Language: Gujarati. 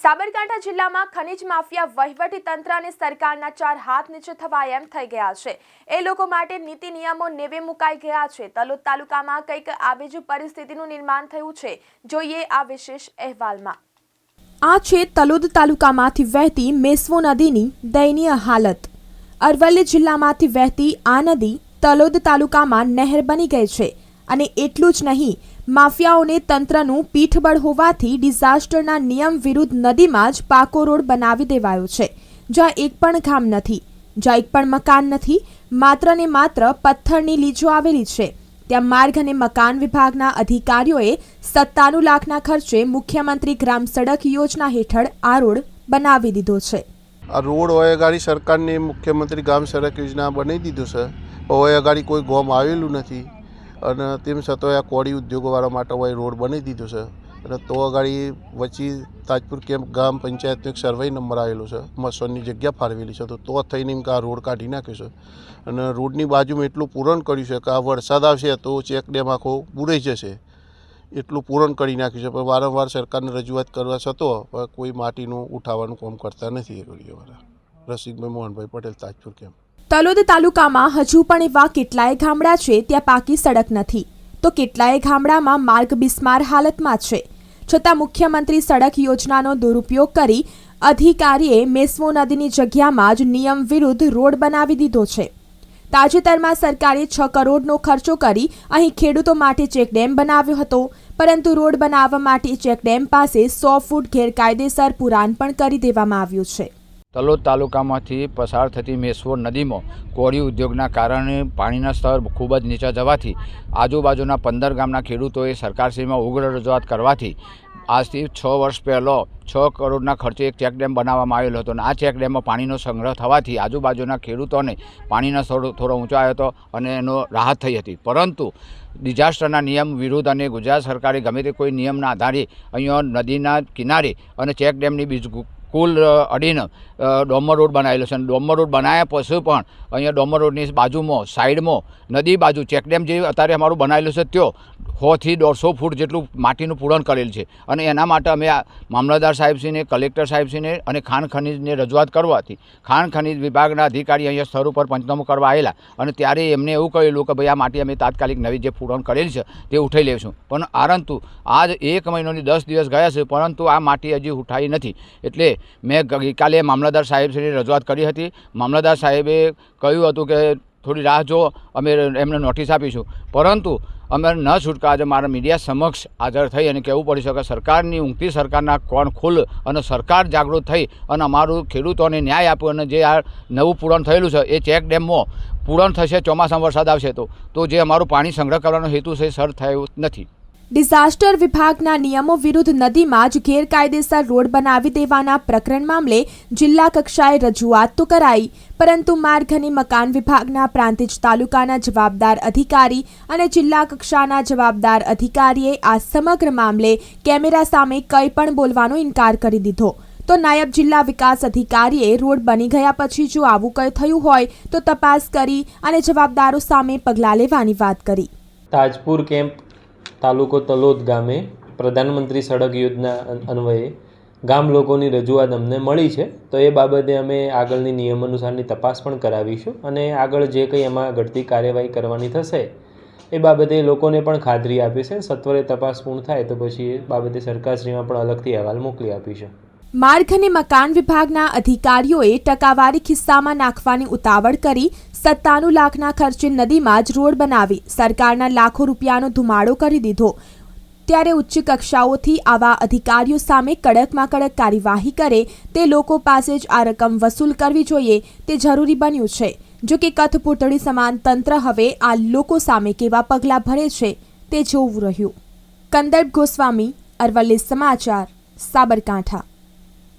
સાબરકાંઠા જિલ્લામાં ખનીજ માફિયા વહીવટી તંત્ર અને સરકારના ચાર હાથ નીચે થવાય એમ થઈ ગયા છે। એ લોકો માટે નીતિ નિયમો નેવે મુકાઈ ગયા છે। તલોદ તાલુકામાં કંઈક આવી જ પરિસ્થિતિનું નિર્માણ થયું છે। જોઈએ આ વિશેષ અહેવાલમાં। આ છે તલોદ તાલુકામાંથી વહેતી મેસવો નદીની દયનીય હાલત। અરવલ્લી જિલ્લામાંથી વહેતી આ નદી તલોદ તાલુકામાં નહેર બની ગઈ છે અને એટલું જ નહીં, માફિયાઓને તંત્રનું પીઠબળ હોવાથી ડિઝાસ્ટરના નિયમ વિરુદ્ધ નદીમાં જ પાકો રોડ બનાવી દેવાયો છે, જ્યાં એક પણ ગામ નથી, જ્યાં એક પણ મકાન નથી, માત્ર ને માત્ર પથ્થરની લીજો આવેલી છે। ત્યાં માર્ગ અને મકાન વિભાગના અધિકારીઓએ 97 લાખના ખર્ચે મુખ્યમંત્રી ગ્રામ સડક યોજના હેઠળ આ રોડ બનાવી દીધો છે। આ રોડ હોય અગાડી સરકારની મુખ્યમંત્રી ગ્રામ સડક યોજના બનાવી દીધું છે, હોય અગાડી કોઈ ગામ આવેલું નથી અને તેમ છતાં આ કોળી ઉદ્યોગોવાળા માટે હોય રોડ બનાવી દીધો છે। અને તો અગાડી વચ્ચે તાજપુર કેમ્પ ગ્રામ પંચાયતનો એક સર્વે નંબર આવેલો છે, મસોનની જગ્યા ફાળવેલી છે, તો થઈને એમ કે આ રોડ કાઢી નાખ્યો છે। અને રોડની બાજુમાં એટલું પૂરણ કર્યું છે કે આ વરસાદ આવશે તો ચેક ડેમ આખો બુરાઈ જશે, એટલું પૂરણ કરી નાખ્યું છે। પણ વારંવાર સરકારને રજૂઆત કરવા છતાં કોઈ માટીનું ઉઠાવવાનું કામ કરતા નથી। એ ઘડીવાળા રસિકભાઈ મોહનભાઈ પટેલ, તાજપુર કેમ્પ। તલોદ તાલુકામાં હજુ પણ એવા કેટલાય ગામડા છે ત્યાં પાકી સડક નથી, તો કેટલાય ગામડામાં માર્ગ બિસ્માર હાલતમાં છે। છતાં મુખ્યમંત્રી સડક યોજનાનો દુરુપયોગ કરી અધિકારીએ મેસવો નદીની જગ્યામાં જ નિયમ વિરુદ્ધ રોડ બનાવી દીધો છે। તાજેતરમાં સરકારે 6 કરોડનો ખર્ચો કરી અહીં ખેડૂતો માટે ચેકડેમ બનાવ્યો હતો, પરંતુ રોડ બનાવવા માટે ચેકડેમ પાસે 100 ફૂટ ગેરકાયદેસર પુરાણ પણ કરી દેવામાં આવ્યું છે। તલોદ તાલુકામાંથી પસાર થતી મેસવો નદીમાં કોળી ઉદ્યોગના કારણે પાણીના સ્તર ખૂબ જ નીચા જવાથી આજુબાજુના 15 ગામના ખેડૂતોએ સરકારશ્રીમાં ઉગ્ર રજૂઆત કરવાથી આજથી 6 વર્ષ પહેલાં 6 કરોડના ખર્ચે એક ચેકડેમ બનાવવામાં આવેલો હતો અને આ ચેકડેમમાં પાણીનો સંગ્રહ થવાથી આજુબાજુના ખેડૂતોને પાણીનો સ્તર થોડો ઊંચો આવ્યો હતો અને એનો રાહત થઈ હતી। પરંતુ ડિઝાસ્ટરના નિયમ વિરુદ્ધ અને ગુજરાત સરકારે ગમે તે કોઈ નિયમના આધારે અહીંયા નદીના કિનારે અને ચેકડેમની બીજ કુલ અડીને ડોમર રોડ બનાવેલો છે। ડોમર રોડ બનાવ્યા પછી પણ અહીંયા ડોમર રોડની બાજુમાં સાઈડમાં નદી બાજુ ચેકડેમ જે અત્યારે અમારું બનાવેલું છે ત્યાં 100 થી 150 ફૂટ જેટલું માટીનું પૂરણ કરેલ છે અને એના માટે અમે મામલતદાર સાહેબશ્રીને, કલેક્ટર સાહેબશ્રીને અને ખાણ ખનીજને રજૂઆત કરવાથી ખાણ ખનીજ વિભાગના અધિકારી અહીંયા સ્થળ ઉપર પંચનામું કરવા આવેલા અને ત્યારે એમને એવું કહેલું કે ભાઈ આ માટી અમે તાત્કાલિક નવી જે પૂરણ કરેલ છે તે ઉઠાઈ લઈશું, પણ પરંતુ આજ 1 મહિનોની 10 દિવસ ગયા છે પરંતુ આ માટી હજી ઉઠાઈ નથી। એટલે મેં ગઈકાલે મામલતદાર સાહેબશ્રીને રજૂઆત કરી હતી। મામલતદાર સાહેબે કહ્યું હતું કે થોડી રાહ જો, અમે એમને નોટિસ આપીશું, પરંતુ અમે ન છૂટકા આજે મારા મીડિયા સમક્ષ હાજર થઈ અને કહેવું પડી શકે સરકારની ઊંઘતી સરકારના કોણ ખુલ્લ અને સરકાર જાગૃત થઈ અને અમારું ખેડૂતોને ન્યાય આપ્યો અને જે આ નવું પૂરણ થયેલું છે એ ચેક ડેમમાં પૂરણ થશે, ચોમાસામાં વરસાદ આવશે તો જે અમારું પાણી સંગ્રહ કરવાનો હેતુ છે સર થયું નથી। ડિઝાસ્ટર વિભાગના નિયમો વિરુદ્ધ નદીમાં જ ગેરકાયદેસર રોડ બનાવી દેવાના પ્રકરણ મામલે જિલ્લા કક્ષાએ રજૂઆત તો કરાઈ, પરંતુ માર્ગ અને મકાન વિભાગના પ્રાંતિજ તાલુકાના જવાબદાર અધિકારી અને જિલ્લા કક્ષાના જવાબદાર અધિકારીએ આ સમગ્ર મામલે કેમેરા સામે કંઈ પણ બોલવાનો ઇનકાર કરી દીધો। તો નાયબ જિલ્લા વિકાસ અધિકારીએ રોડ બની ગયા પછી જો આવું કંઈ થયું હોય તો તપાસ કરી અને જવાબદારો સામે પગલાં લેવાની વાત કરી। તાજપુર કેમ્પ તાલુકો તલોદ ગામે પ્રધાનમંત્રી સડક યોજના અન્વયે ગામ લોકોની રજૂઆત અમને મળી છે, તો એ બાબતે અમે આગળની નિયમ અનુસારની તપાસ પણ કરાવીશું અને આગળ જે કંઈ એમાં ઘટતી કાર્યવાહી કરવાની થશે એ બાબતે લોકોને પણ ખાતરી આપી છે। સત્વરે તપાસ પૂર્ણ થાય તો પછી એ બાબતે સરકારશ્રીમાં પણ અલગથી અહેવાલ મોકલી આપીશું। માર્ગ અને મકાન વિભાગના અધિકારીઓએ ટકાવારી ખિસ્સામાં નાખવાની ઉતાવળ કરી 97 લાખના ખર્ચે નદીમાં જ રોડ બનાવી સરકારના લાખો રૂપિયાનો ધુમાડો કરી દીધો। ત્યારે ઉચ્ચ કક્ષાઓથી આવા અધિકારીઓ સામે કડકમાં કડક કાર્યવાહી કરે તે લોકો પાસે જ આ રકમ વસૂલ કરવી જોઈએ તે જરૂરી બન્યું છે। જો કે કથપૂતળી સમાન તંત્ર હવે આ લોકો સામે કેવા પગલાં ભરે છે તે જોવું રહ્યું। કંદર્પ ગોસ્વામી, અરવલ્લી સમાચાર, સાબરકાંઠા।